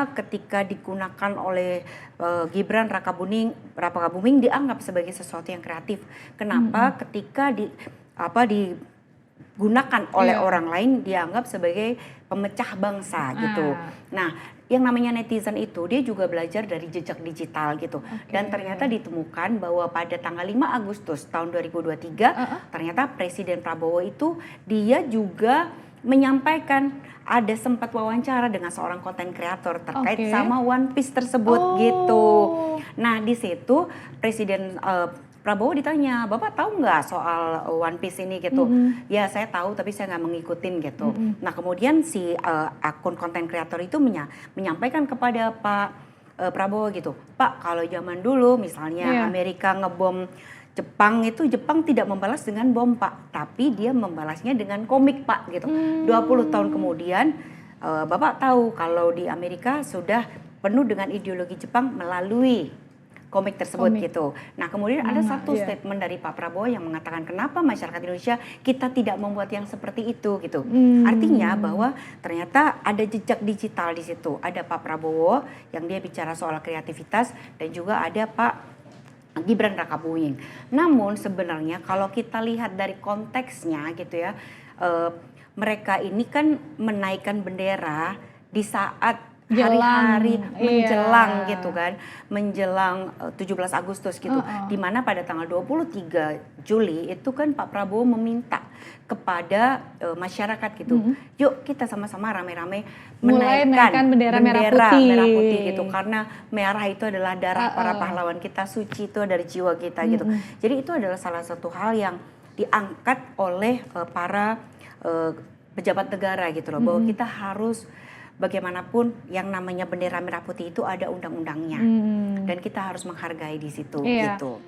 kenapa ketika digunakan oleh Gibran Rakabuming dianggap sebagai sesuatu yang kreatif. Kenapa ketika digunakan oleh orang lain dianggap sebagai pemecah bangsa gitu. Nah, yang namanya netizen itu dia juga belajar dari jejak digital gitu. Dan ternyata ditemukan bahwa pada tanggal 5 Agustus tahun 2023 ternyata Presiden Prabowo itu dia juga menyampaikan ada sempat wawancara dengan seorang konten kreator terkait sama One Piece tersebut gitu. Nah, di situ Presiden Prabowo ditanya, Bapak tahu nggak soal One Piece ini gitu? Ya saya tahu tapi saya nggak mengikutin gitu. Nah kemudian si akun konten kreator itu menyampaikan kepada Pak Prabowo gitu, Pak kalau zaman dulu misalnya Amerika ngebom Jepang itu Jepang tidak membalas dengan bom Pak, tapi dia membalasnya dengan komik Pak gitu. 20 tahun kemudian Bapak tahu kalau di Amerika sudah penuh dengan ideologi Jepang melalui komik tersebut gitu. Nah kemudian ada satu statement dari Pak Prabowo yang mengatakan kenapa masyarakat Indonesia kita tidak membuat yang seperti itu gitu. Artinya bahwa ternyata ada jejak digital di situ. Ada Pak Prabowo yang dia bicara soal kreativitas dan juga ada Pak Gibran Rakabuming. Namun sebenarnya kalau kita lihat dari konteksnya gitu ya, mereka ini kan menaikkan bendera di saat hari-hari menjelang gitu kan, menjelang 17 Agustus gitu, dimana pada tanggal 23 Juli itu kan Pak Prabowo meminta kepada masyarakat gitu, yuk kita sama-sama rame-rame menaikkan bendera merah putih gitu, karena merah itu adalah darah para pahlawan kita, suci itu dari jiwa kita gitu. Jadi itu adalah salah satu hal yang diangkat oleh para pejabat negara gitu loh, bahwa kita harus bagaimanapun yang namanya bendera merah putih itu ada undang-undangnya dan kita harus menghargai di situ gitu.